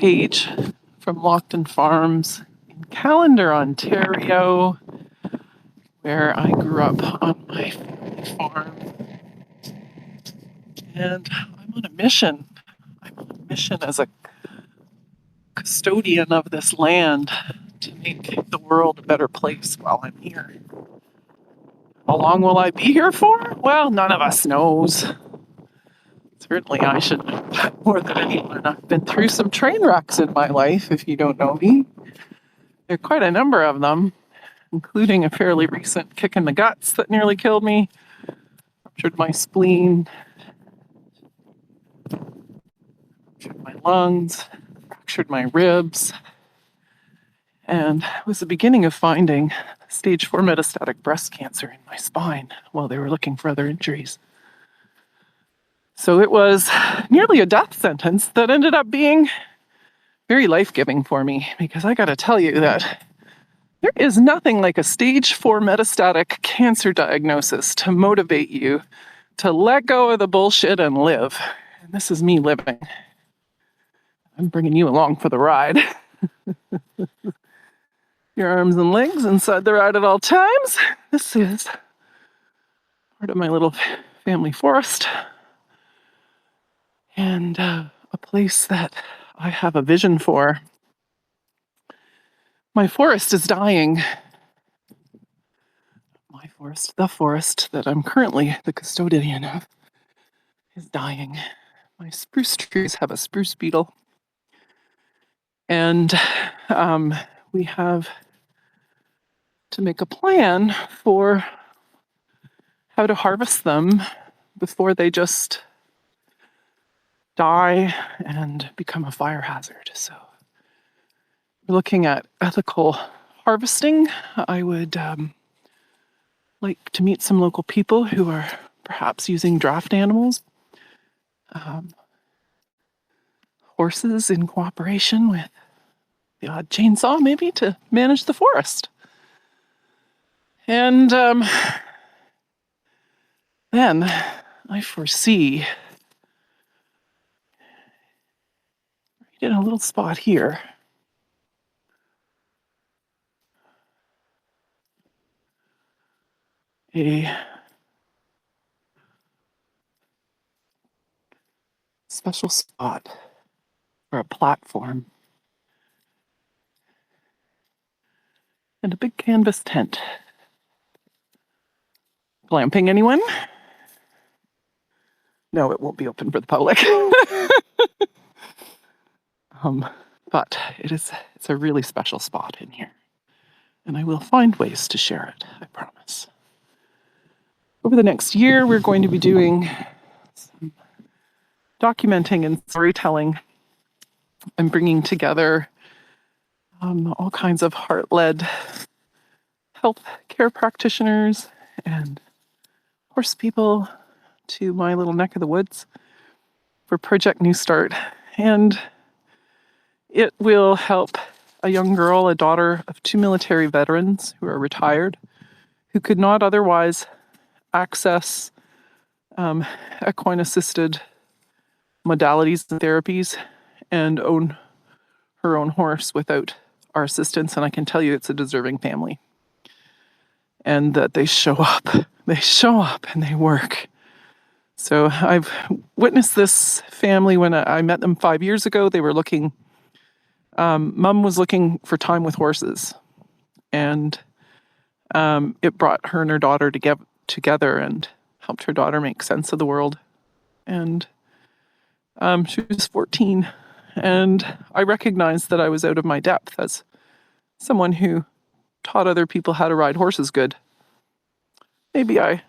Paige from Lockton Farms in Callender, Ontario, where I grew up on my family farm. And I'm on a mission. I'm on a mission as a custodian of this land to make the world a better place while I'm here. How long will I be here for? Well, none of us knows. Certainly I should know that more than anyone. I've been through some train wrecks in my life, if you don't know me. There are quite a number of them, including a fairly recent kick in the guts that nearly killed me, ruptured my spleen, ruptured my lungs, fractured my ribs, and it was the beginning of finding stage 4 metastatic breast cancer in my spine while they were looking for other injuries. So it was nearly a death sentence that ended up being very life-giving for me, because I got to tell you that there is nothing like a stage 4 metastatic cancer diagnosis to motivate you to let go of the bullshit and live. And this is me living. I'm bringing you along for the ride. Your arms and legs inside the ride at all times. This is part of my little family forest. And a place that I have a vision for. My forest is dying. My forest, the forest that I'm currently the custodian of, is dying. My spruce trees have a spruce beetle. And we have to make a plan for how to harvest them before they just die and become a fire hazard. So we're looking at ethical harvesting. I would like to meet some local people who are perhaps using draft animals, horses in cooperation with the odd chainsaw maybe to manage the forest. And then I foresee in a little spot here a special spot for a platform and a big canvas tent. Glamping, anyone? No, it won't be open for the public. But it's a really special spot in here. And I will find ways to share it, I promise. Over the next year, we're going to be doing some documenting and storytelling and bringing together all kinds of heart-led health care practitioners and horse people to my little neck of the woods for Project New Start. And it will help a young girl, a daughter of 2 military veterans who are retired, who could not otherwise access equine-assisted modalities and therapies and own her own horse without our assistance. And I can tell you it's a deserving family. And that they show up and they work. So I've witnessed this family when I met them 5 years ago. They were looking, Mom was looking for time with horses. And it brought her and her daughter together and helped her daughter make sense of the world. And she was 14. And I recognized that I was out of my depth as someone who taught other people how to ride horses good. Maybe I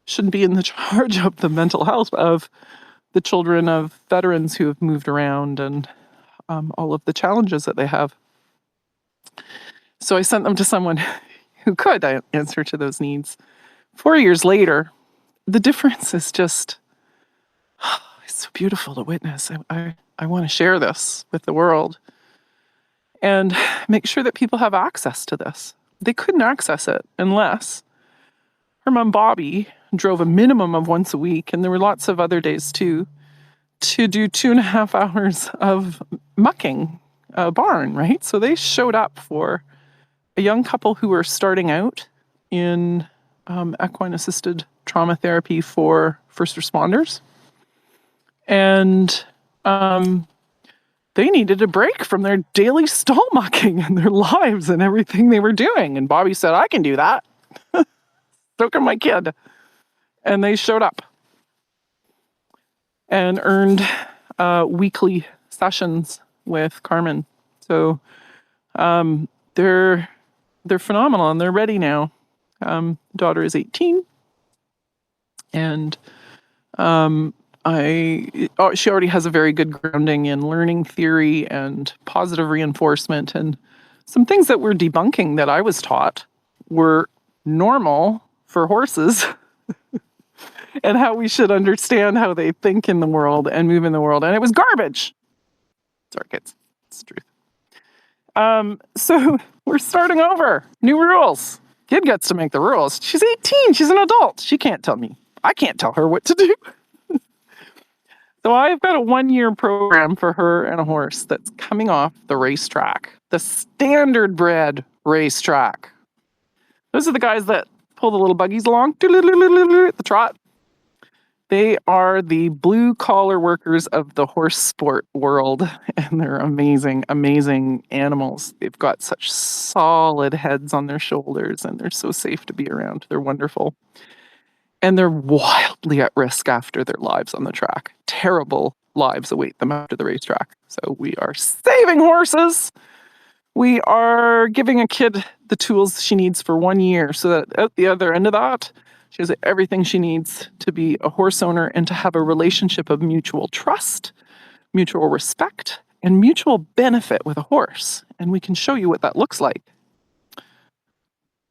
shouldn't be in the charge of the mental health of the children of veterans who have moved around and all of the challenges that they have. So I sent them to someone who could answer to those needs. 4 years later, the difference is just, it's so beautiful to witness. I want to share this with the world and make sure that people have access to this. They couldn't access it unless her mom, Bobby, drove a minimum of once a week, and there were lots of other days too, to do 2.5 hours of mucking a barn, right? So they showed up for a young couple who were starting out in equine assisted trauma therapy for first responders. And they needed a break from their daily stall mucking and their lives and everything they were doing. And Bobby said, I can do that. So can my kid. And they showed up and earned weekly sessions with Carmen. So they're phenomenal and they're ready now. Daughter is 18, and she already has a very good grounding in learning theory and positive reinforcement, and some things that we're debunking that I was taught were normal for horses and how we should understand how they think in the world and move in the world. And it was garbage. Sorry, kids. It's the truth. So we're starting over. New rules. Kid gets to make the rules. She's 18. She's an adult. She can't tell me. I can't tell her what to do. So I've got a 1-year program for her and a horse that's coming off the racetrack, the standard bred racetrack. Those are the guys that pull the little buggies along at the trot. They are the blue collar workers of the horse sport world, and they're amazing, amazing animals. They've got such solid heads on their shoulders, and they're so safe to be around. They're wonderful. And they're wildly at risk after their lives on the track. Terrible lives await them after the racetrack. So we are saving horses. We are giving a kid the tools she needs for 1 year so that at the other end of that, she has everything she needs to be a horse owner and to have a relationship of mutual trust, mutual respect, and mutual benefit with a horse. And we can show you what that looks like.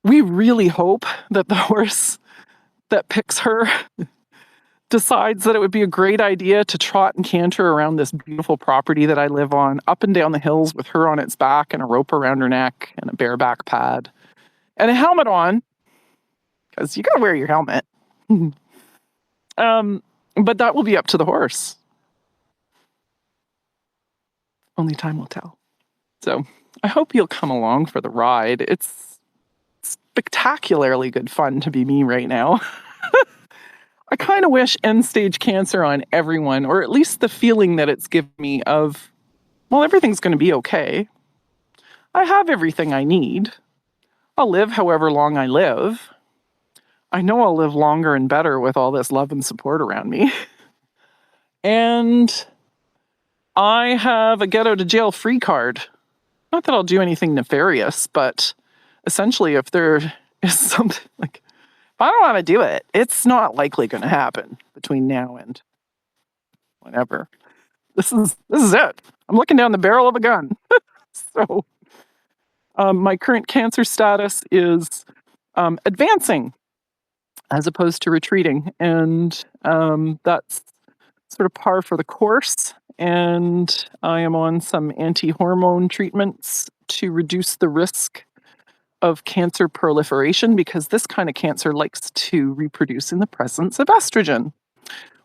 We really hope that the horse that picks her decides that it would be a great idea to trot and canter around this beautiful property that I live on, up and down the hills with her on its back and a rope around her neck and a bareback pad and a helmet on, because you gotta wear your helmet. But that will be up to the horse. Only time will tell. So I hope you'll come along for the ride. It's spectacularly good fun to be me right now. I kind of wish end-stage cancer on everyone, or at least the feeling that it's given me of, well, everything's going to be okay. I have everything I need. I'll live however long I live. I know I'll live longer and better with all this love and support around me. And I have a get-out-of-jail-free card. Not that I'll do anything nefarious, but essentially if there is something like, if I don't want to do it, it's not likely going to happen between now and whenever. This is it. I'm looking down the barrel of a gun. So my current cancer status is advancing as opposed to retreating. And that's sort of par for the course. And I am on some anti-hormone treatments to reduce the risk of cancer proliferation, because this kind of cancer likes to reproduce in the presence of estrogen,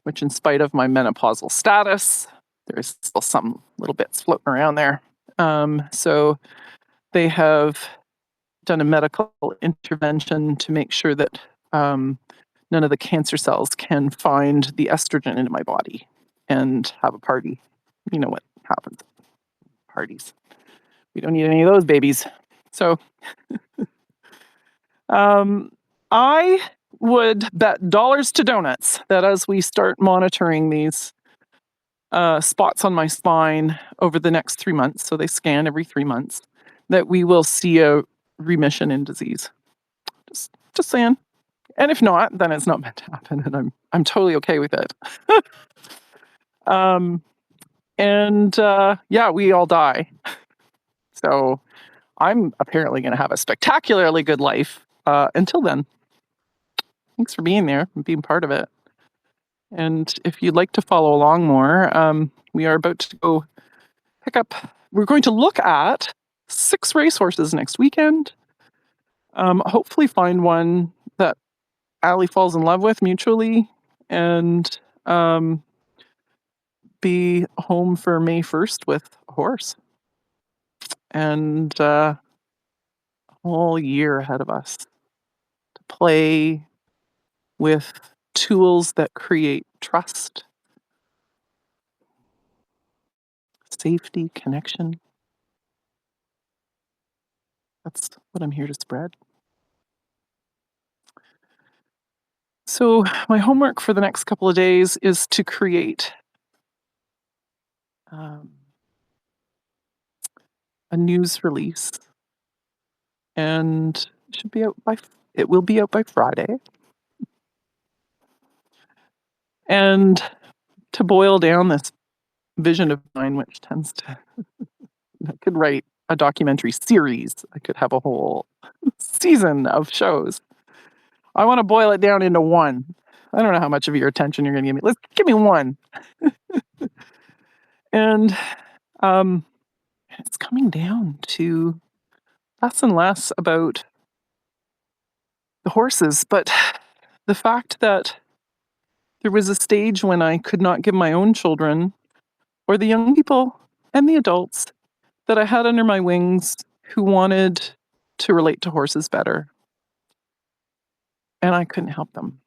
which, in spite of my menopausal status, there's still some little bits floating around there. So they have done a medical intervention to make sure that none of the cancer cells can find the estrogen in my body and have a party. You know what happens at parties. We don't need any of those babies. So I would bet dollars to donuts that as we start monitoring these spots on my spine over the next 3 months, so they scan every 3 months, that we will see a remission in disease. Just saying. And if not, then it's not meant to happen, and I'm totally okay with it. Yeah, we all die. So I'm apparently going to have a spectacularly good life until then. Thanks for being there and being part of it. And if you'd like to follow along more, we are about to go we're going to look at 6 racehorses next weekend. Hopefully find one that Allie falls in love with mutually, and be home for May 1st with horse. And a whole year ahead of us to play with tools that create trust, safety, connection. That's what I'm here to spread. So, my homework for the next couple of days is to create um, a news release, and it will be out by Friday. And to boil down this vision of mine, which tends to, I could write a documentary series. I could have a whole season of shows. I want to boil it down into one. I don't know how much of your attention you're going to give me. Let's give me one. And um, it's coming down to less and less about the horses, but the fact that there was a stage when I could not give my own children or the young people and the adults that I had under my wings who wanted to relate to horses better. And I couldn't help them.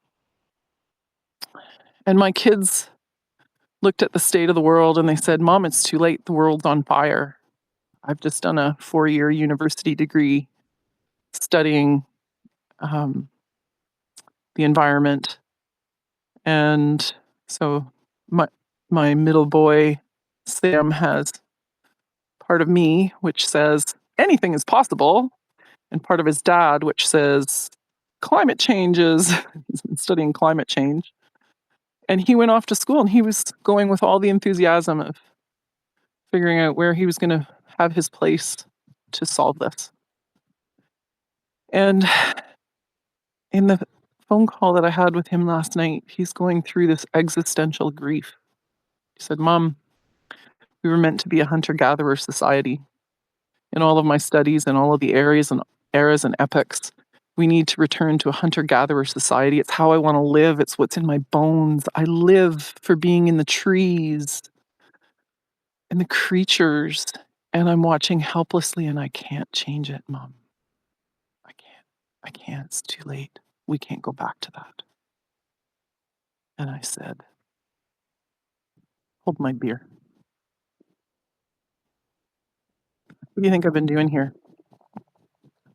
And my kids looked at the state of the world and they said, Mom, it's too late. The world's on fire. I've just done a 4-year university degree studying the environment. And so my middle boy, Sam, has part of me which says anything is possible, and part of his dad which says climate change is, he's been studying climate change. And he went off to school and he was going with all the enthusiasm of figuring out where he was going to have his place to solve this. And in the phone call that I had with him last night, he's going through this existential grief. He said, Mom, we were meant to be a hunter-gatherer society. In all of my studies and all of the eras and epochs, we need to return to a hunter-gatherer society. It's how I want to live. It's what's in my bones. I live for being in the trees and the creatures, and I'm watching helplessly and I can't change it, Mom. I can't. I can't. It's too late. We can't go back to that. And I said, hold my beer. What do you think I've been doing here?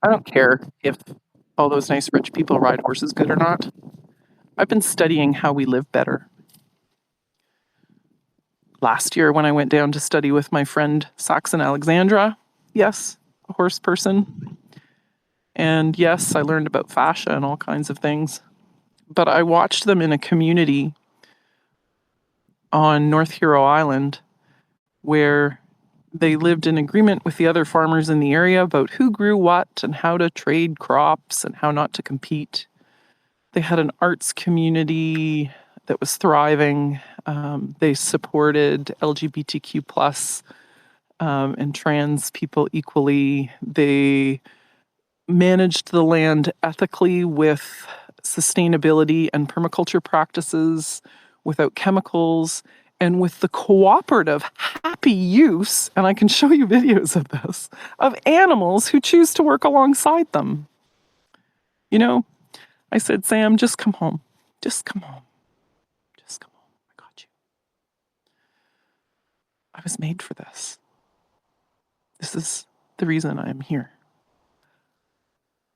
I don't care if all those nice rich people ride horses good or not. I've been studying how we live better. Last year, when I went down to study with my friend Saxon Alexandra, yes, a horse person. And yes, I learned about fascia and all kinds of things. But I watched them in a community on North Hero Island where they lived in agreement with the other farmers in the area about who grew what and how to trade crops and how not to compete. They had an arts community that was thriving. They supported LGBTQ plus and trans people equally. They managed the land ethically with sustainability and permaculture practices, without chemicals, and with the cooperative, happy use, and I can show you videos of this, of animals who choose to work alongside them. You know, I said, Sam, just come home. Just come home. Just come home. I got you. I was made for this. This is the reason I am here.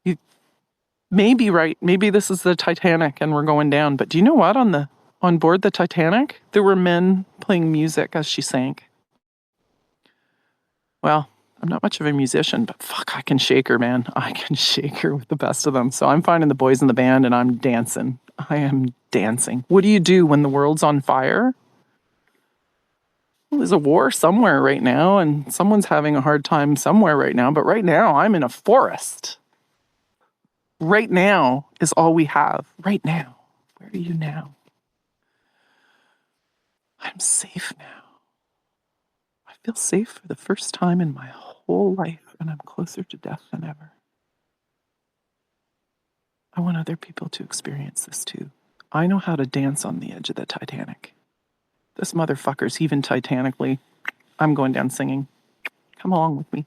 You may be right. Maybe this is the Titanic and we're going down. But do you know what? On board the Titanic, there were men playing music as she sank. Well, I'm not much of a musician, but fuck, I can shake her, man. I can shake her with the best of them. So I'm finding the boys in the band and I'm dancing. I am dancing. What do you do when the world's on fire? Well, there's a war somewhere right now and someone's having a hard time somewhere right now. But right now, I'm in a forest. Right now is all we have. Right now. Where are you now? I'm safe now. I feel safe for the first time in my whole life, and I'm closer to death than ever. I want other people to experience this too. I know how to dance on the edge of the Titanic. This motherfucker's heaving titanically. I'm going down singing. Come along with me.